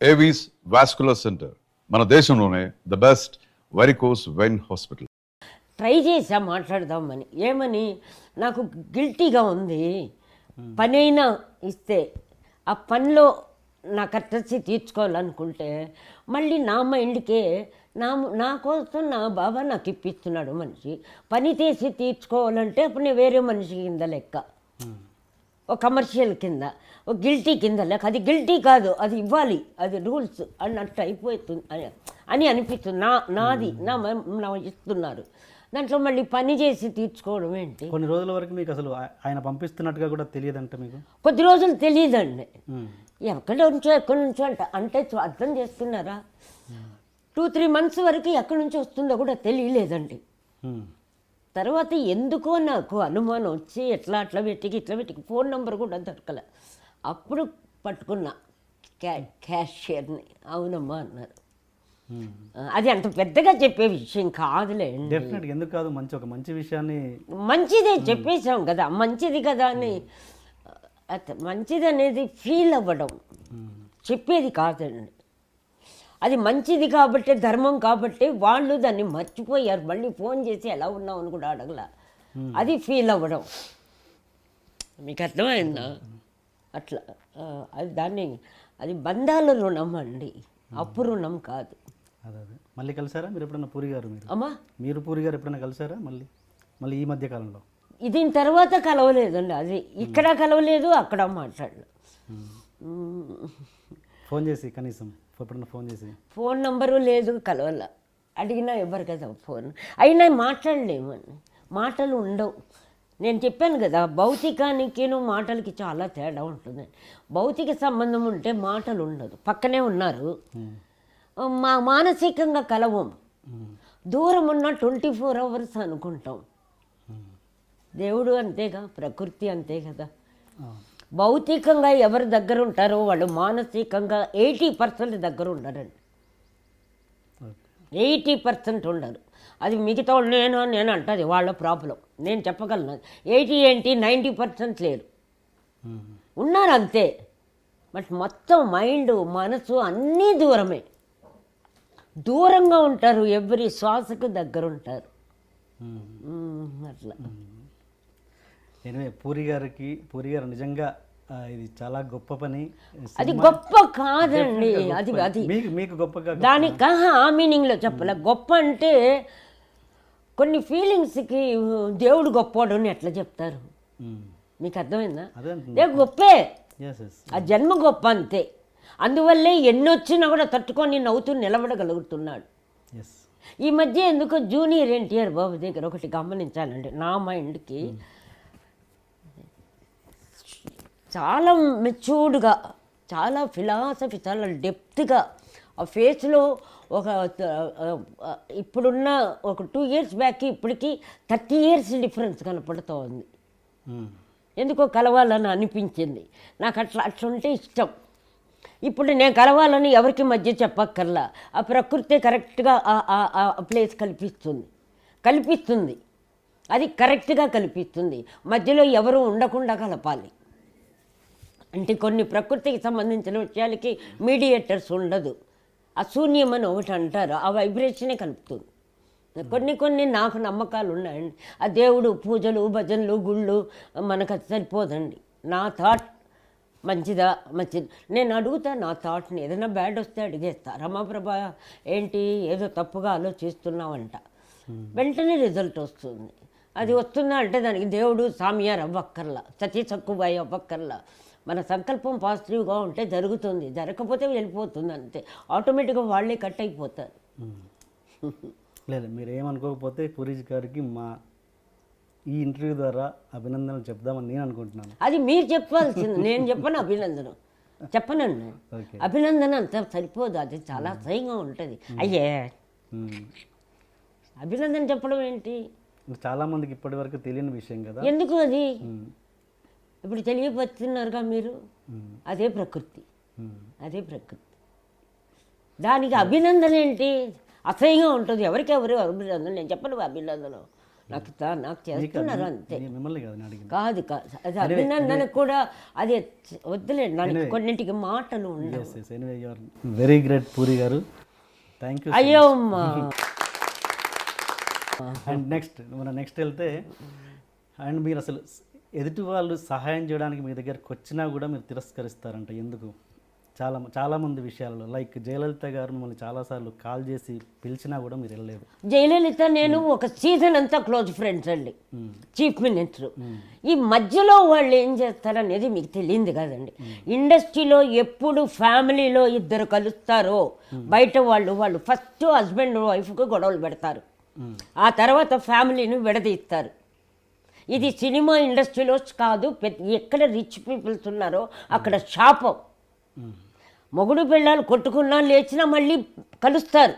Avis vascular centre మన దేశంలోనే the best varicose vein hospital. Try చేసా మాట్లాడదామని, ఏమని నాకు గిల్టీగా ఉంది. పని అయినా ఇస్తే ఆ పనిలో నా కర్టసీ తీర్చుకోవాలనుకుంటే మళ్ళీ నా మైండ్కే నా కోసం నా బాబా నాకు ఇప్పిస్తున్నాడు మనిషి, పని చేసి తీర్చుకోవాలంటే అప్పుడు నేను వేరే మనిషి కింద లెక్క, ఒక కమర్షియల్ కింద, ఒక గిల్టీ కింద లెక్క. అది గిల్టీ కాదు, అది ఇవ్వాలి, అది రూల్స్ అన్నట్టు అయిపోతుంది అని అనిపిస్తుంది. నాది నా ఇస్తున్నారు, దాంట్లో మళ్ళీ పని చేసి తీర్చుకోవడం ఏంటి? కొన్ని రోజుల వరకు మీకు అసలు ఆయన పంపిస్తున్నట్టుగా కూడా తెలియదంట మీకు? కొద్ది రోజులు తెలియదండి, ఎక్కడి నుంచో అంటే అర్థం చేస్తున్నారా? 2-3 months వరకు ఎక్కడి నుంచి వస్తుందో కూడా తెలియలేదండి. తర్వాత ఎందుకో నాకు అనుమానం వచ్చి అట్లా వెతికి ఫోన్ నెంబర్ కూడా దొరకలే. అప్పుడు పట్టుకున్నా క్యాషియర్ని. అవునమ్మా అన్నారు. అది అంత పెద్దగా చెప్పే విషయం కాదులేండి. డెఫినెట్గా ఎందుకు కాదు, ఒక మంచి విషయాన్ని మంచిదే చెప్పేశాం కదా, మంచిది కదా అని. మంచిది అనేది ఫీల్ అవ్వడం చెప్పేది కాదండి. అది మంచిది కాబట్టి, ధర్మం కాబట్టి వాళ్ళు దాన్ని మర్చిపోయారు. మళ్ళీ ఫోన్ చేసి ఎలా ఉన్నావు అని కూడా అడగల. అది ఫీల్ అవ్వడం. మీకు అర్థమైందా? అట్లా అది బంధాల రుణం అండి, అప్పు రుణం కాదు. అదే మళ్ళీ కలిసారా మీరు ఎప్పుడన్నా పూరి గారు? అమ్మా, మీరు పూరి గారు ఎప్పుడైనా కలిసారా మళ్ళీ ఈ మధ్య కాలంలో? దీని తర్వాత కలవలేదండి. అది ఇక్కడ కలవలేదు, అక్కడ మాట్లాడలేదు. ఫోన్ చేసి కనీసం ఎప్పుడన్నా ఫోన్ నెంబరు లేదు, కలవల. అడిగినా ఇవ్వరు కదా ఫోన్. అయినా మాట్లాడలేమని, మాటలు ఉండవు. నేను చెప్పాను కదా, భౌతికానికిను మాటలకి చాలా తేడా ఉంటుంది. భౌతిక సంబంధం ఉంటే మాటలు ఉండదు, పక్కనే ఉన్నారు, మానసికంగా కలవం. దూరం ఉన్న 24 hours అనుకుంటాం. దేవుడు అంతేగా, ప్రకృతి అంతే కదా. భౌతికంగా ఎవరి దగ్గర ఉంటారో వాళ్ళు మానసికంగా 80% దగ్గర ఉండరండి. 80% ఉండరు. అది మిగతా నేను అంటది వాళ్ళ ప్రాబ్లం. నేను చెప్పగలను 80 ఏంటి 90% లేరు, ఉన్నారు అంతే. బట్ మొత్తం మైండ్, మనసు అన్నీ దూరంగా ఉంటారు. ఎవరి శ్వాసకు దగ్గర ఉంటారు. అట్లా. పూరి గారు నిజంగా ఇది చాలా గొప్ప పని. అది గొప్ప కాదండి, అది మీకు గొప్పగా దానికి ఆ మీనింగ్లో చెప్పలే. గొప్ప అంటే కొన్ని ఫీలింగ్స్కి దేవుడు గొప్పవాడు అని ఎట్లా చెప్తారు? మీకు అర్థమైందా? గొప్పే, ఆ జన్మ గొప్ప అంతే. అందువల్లే ఎన్నొచ్చినా కూడా తట్టుకొని నవ్వుతూ నిలబడగలుగుతున్నాడు. ఈ మధ్య ఎందుకో జూనియర్ ఎన్టీఆర్ బాబు దగ్గర ఒకటి గమనించాలండి, నా మైండ్కి చాలా మెచ్యూర్డ్గా, చాలా ఫిలాసఫీ, చాలా డెప్త్గా ఆ ఫేస్లో ఒక ఇప్పుడున్న ఒక 2 years బ్యాక్ ఇప్పటికి 30 years డిఫరెన్స్ కనపడుతూ ఉంది. ఎందుకో కలవాలని అనిపించింది నాకు. అట్లుంటే ఇష్టం. ఇప్పుడు నేను కలవాలని ఎవరికి మధ్య చెప్పక్కర్లా, ఆ ప్రకృతి కరెక్ట్గా ఆ ప్లేస్ కల్పిస్తుంది. అది కరెక్ట్గా కల్పిస్తుంది. మధ్యలో ఎవరు ఉండకుండా కలపాలి. అంటే కొన్ని ప్రకృతికి సంబంధించిన విషయాలకి మీడియేటర్స్ ఉండదు. అశూన్యం అని ఒకటి అంటారు, ఆ వైబ్రేషనే కలుపుతుంది. కొన్ని నాకు నమ్మకాలు ఉన్నాయండి. ఆ దేవుడు, పూజలు, భజనలు, గుళ్ళు మనకు అది సరిపోదండి. నా థాట్ మంచిది. నేను అడుగుతా నా థాట్ని. ఏదైనా బ్యాడ్ వస్తే అడిగేస్తా, రమాప్రభ ఏంటి ఏదో తప్పుగా ఆలోచిస్తున్నావంట, వెంటనే రిజల్ట్ వస్తుంది. అది వస్తుందా అంటే దానికి దేవుడు సామియార్ అవ్వక్కర్లా, సతీ సక్కుబాయి అవ్వక్కర్లా. మన సంకల్పం పాజిటివ్గా ఉంటే జరుగుతుంది, జరగకపోతే వెళ్ళిపోతుంది అంతే. ఆటోమేటిక్గా వాళ్ళే కట్ అయిపోతారు. లేదు, మీరు ఏమనుకోకపోతే పూరి గారికి మా ఈ ఇంటర్వ్యూ ద్వారా అభినందనలు చెప్దామని నేను అనుకుంటున్నాను. అది మీరు చెప్పాల్సింది, నేను చెప్పను. చెప్పనండి. అభినందన అంత సరిపోదు, అది చాలా అసహ్యంగా ఉంటుంది. అయ్యే అభినందన చెప్పడం ఏంటి? చాలా మందికి ఇప్పటి వరకు తెలియని విషయం కదా. ఎందుకు అది ఇప్పుడు తెలియపరుస్తున్నారుగా మీరు. అదే ప్రకృతి. దానికి అభినందన ఏంటి? అసహ్యంగా ఉంటుంది. ఎవరికెవరు అభినందన? నేను చెప్పను అభినందన. నాకు చేస్తున్నారు అంతే. మిమ్మల్ని కాదు నేను అడిగింది. కాదు అది అభినందన కూడా అది వద్దులేండి, నాకు కొన్నింటికి మాటలు ఉండవు. వెరీ గ్రేట్ పూరి గారు, థ్యాంక్ యూ. అయ్యో అమ్మా. అండ్ నెక్స్ట్ వెళ్తే అండ్ మీరు అసలు ఎదుటి వాళ్ళు సహాయం చేయడానికి మీ దగ్గరకు వచ్చినా కూడా మీరు తిరస్కరిస్తారంట, ఎందుకు? చాలామంది విషయాలలో లైక్ జయలలిత గారు మిమ్మల్ని చాలాసార్లు కాల్ చేసి పిలిచినా కూడా మీరు వెళ్ళలేదు. జయలలిత నేను ఒక సీజన్ అంతా క్లోజ్ ఫ్రెండ్స్ అండి, చీఫ్ మినిస్టర్. ఈ మధ్యలో వాళ్ళు ఏం చేస్తారనేది మీకు తెలియదు కదండి. ఇండస్ట్రీలో ఎప్పుడు ఫ్యామిలీలో ఇద్దరు కలుస్తారో బయట వాళ్ళు ఫస్ట్ హస్బెండ్ వైఫ్కి గొడవలు పెడతారు, ఆ తర్వాత ఫ్యామిలీని విడదీస్తారు. ఇది సినిమా ఇండస్ట్రీలో కాదు, ఎక్కడ రిచ్ పీపుల్స్ ఉన్నారో అక్కడ శాపం. మొగుడు పిల్లలు కొట్టుకున్నా లేచినా మళ్ళీ కలుస్తారు,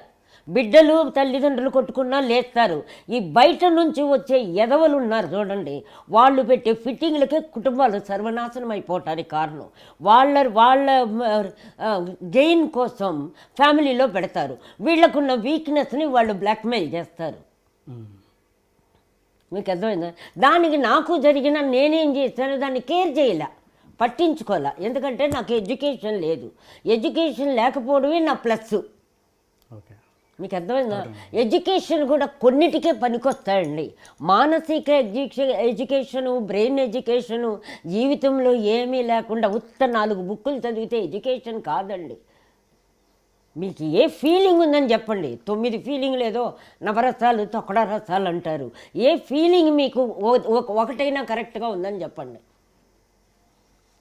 బిడ్డలు తల్లిదండ్రులు కొట్టుకున్నా లేస్తారు. ఈ బయట నుంచి వచ్చే ఎదవలు ఉన్నారు చూడండి, వాళ్ళు పెట్టే ఫిట్టింగ్లకే కుటుంబాలు సర్వనాశనం అయిపోవటానికి కారణం. వాళ్ళ గెయిన్ కోసం ఫ్యామిలీలో పెడతారు, వీళ్ళకున్న వీక్నెస్ని వాళ్ళు బ్లాక్మెయిల్ చేస్తారు. మీకు అర్థమైందా? దానికి నాకు జరిగిన నేనేం చేశాను, దాన్ని కేర్ చేయలే, పట్టించుకోలే. ఎందుకంటే నాకు ఎడ్యుకేషన్ లేదు, ఎడ్యుకేషన్ లేకపోవడమే నా ప్లస్. మీకు అర్థమైందా? ఎడ్యుకేషన్ కూడా కొన్నిటికే పనికొస్తాయండి. మానసిక ఎడ్యుకేషను, బ్రెయిన్ ఎడ్యుకేషను జీవితంలో ఏమీ లేకుండా ఉత్త 4 బుక్కులు చదివితే ఎడ్యుకేషన్ కాదండి. మీకు ఏ ఫీలింగ్ ఉందని చెప్పండి. 9 ఫీలింగ్ లేదో నవరసాలు తొక్కడ రసాలు అంటారు. ఏ ఫీలింగ్ మీకు ఒకటైనా కరెక్ట్గా ఉందని చెప్పండి.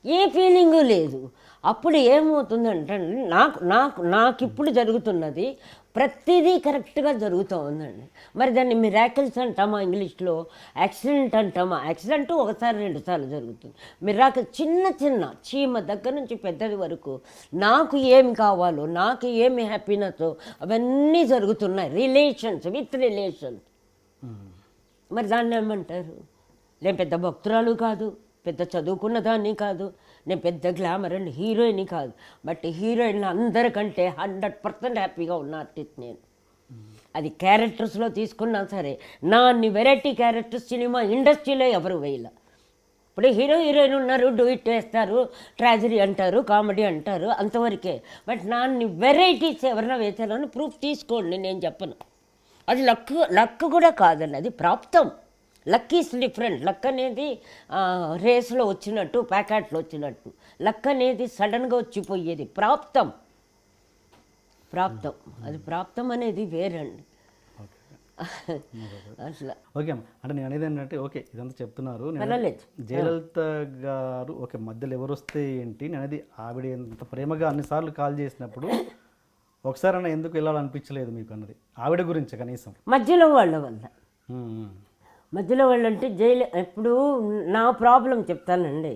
ఏ ఫీలింగు లేదు. అప్పుడు ఏమవుతుందంటే నాకు ఇప్పుడు జరుగుతున్నది ప్రతిదీ కరెక్ట్గా జరుగుతూ ఉందండి. మరి దాన్ని మిరాకిల్స్ అంటామా, ఇంగ్లీష్లో యాక్సిడెంట్ అంటామా? యాక్సిడెంట్ 1-2 సార్లు జరుగుతుంది. మిరాకిల్ చిన్న చీమ దగ్గర నుంచి పెద్దది వరకు నాకు ఏమి కావాలో, నాకు ఏమి హ్యాపీనెస్, అవన్నీ జరుగుతున్నాయి. With relations. మరి దాన్ని ఏమంటారు? నేను పెద్ద భక్తురాలు కాదు, పెద్ద చదువుకున్న దాన్ని కాదు, నేను పెద్ద గ్లామర్ అండ్ హీరోయిన్ కాదు, బట్ హీరోయిన్ అందరికంటే 100% హ్యాపీగా ఉన్న ఆర్టిస్ట్ నేను. అది క్యారెక్టర్స్లో తీసుకున్నా సరే, నా అన్ని వెరైటీ క్యారెక్టర్స్ సినిమా ఇండస్ట్రీలో ఎవరు వేయలే. ఇప్పుడు హీరోయిన్ ఉన్నారు, డూయిట్ వేస్తారు, ట్రాజడీ అంటారు, కామెడీ అంటారు, అంతవరకే. బట్ నా అన్ని వెరైటీస్ ఎవరైనా వేసారని ప్రూఫ్ తీసుకోండి, నేను చెప్పను. అది లక్ కూడా కాదండి, అది ప్రాప్తం. Luck is different. లక్ అనేది రేస్లో వచ్చినట్టు, ప్యాకెట్లో వచ్చినట్టు. లక్ అనేది సడన్గా వచ్చిపోయేది. ప్రాప్తం అది ప్రాప్తం అనేది వేరండి. అట్లా ఓకే అమ్మ. అంటే నేను అనేది ఏంటంటే, ఓకే ఇదంతా చెప్తున్నారు, జయలలిత గారు ఓకే మధ్యలో ఎవరు వస్తే ఏంటి, నేను అనేది ఆవిడ ఎంత ప్రేమగా అన్నిసార్లు కాల్ చేసినప్పుడు ఒకసారి ఎందుకు వెళ్ళాలనిపించలేదు మీకు అన్నది ఆవిడ గురించి కనీసం? మధ్యలో వాళ్ళంటే ఇప్పుడు నా ప్రాబ్లం చెప్తానండి.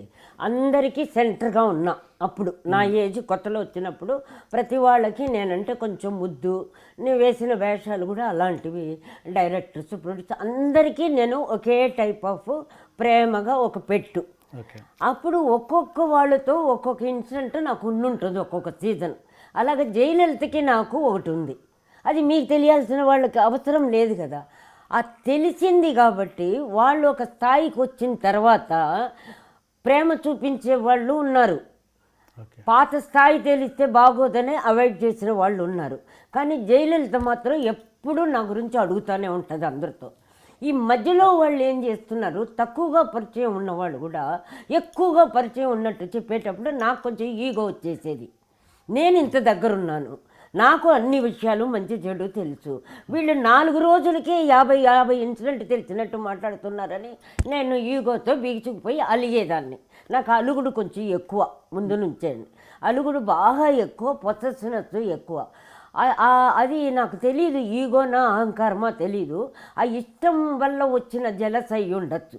అందరికీ సెంటర్గా ఉన్నా అప్పుడు, నా ఏజ్ కొత్తలో వచ్చినప్పుడు ప్రతి వాళ్ళకి నేనంటే కొంచెం ముద్దు, నేను వేసిన వేషాలు కూడా అలాంటివి. డైరెక్టర్స్, ప్రొడ్యూసర్ అందరికీ నేను ఒకే టైప్ ఆఫ్ ప్రేమగా ఒక పెట్టు. అప్పుడు ఒక్కొక్క వాళ్ళతో ఒక్కొక్క ఇన్సిడెంట్ నాకు ఉండుంటుంది, ఒక్కొక్క సీజన్. అలాగే జయలలితకి నాకు ఒకటి ఉంది. అది మీకు తెలియాల్సిన వాళ్ళకి అవసరం లేదు కదా. తెలిసింది కాబట్టి వాళ్ళు ఒక స్థాయికి వచ్చిన తర్వాత ప్రేమ చూపించే వాళ్ళు ఉన్నారు. పాత స్థాయి తెలిస్తే బాగోదని అవాయిడ్ చేసిన వాళ్ళు ఉన్నారు. కానీ జయలలిత మాత్రం ఎప్పుడూ నా గురించి అడుగుతూనే ఉంటుంది అందరితో. ఈ మధ్యలో వాళ్ళు ఏం చేస్తున్నారు, తక్కువగా పరిచయం ఉన్నవాళ్ళు కూడా ఎక్కువగా పరిచయం ఉన్నట్టు చెప్పేటప్పుడు నాకు కొంచెం ఈగో వచ్చేసేది. నేను ఇంత దగ్గరున్నాను, నాకు అన్ని విషయాలు మంచి చెడు తెలుసు, వీళ్ళు 4 రోజులకే 50 ఇన్సిడెంట్ తెలిసినట్టు మాట్లాడుతున్నారని నేను ఈగోతో బిగిచుకుపోయి అలిగేదాన్ని. నాకు అలుగుడు కొంచెం ఎక్కువ, ముందు నుంచేండి అలుగుడు బాగా ఎక్కువ, పొసెసివ్నెస్ ఎక్కువ. అది నాకు తెలీదు, ఈగోనా అహంకారమా తెలీదు. ఆ ఇష్టం వల్ల వచ్చిన జలస్ అయి ఉండొచ్చు.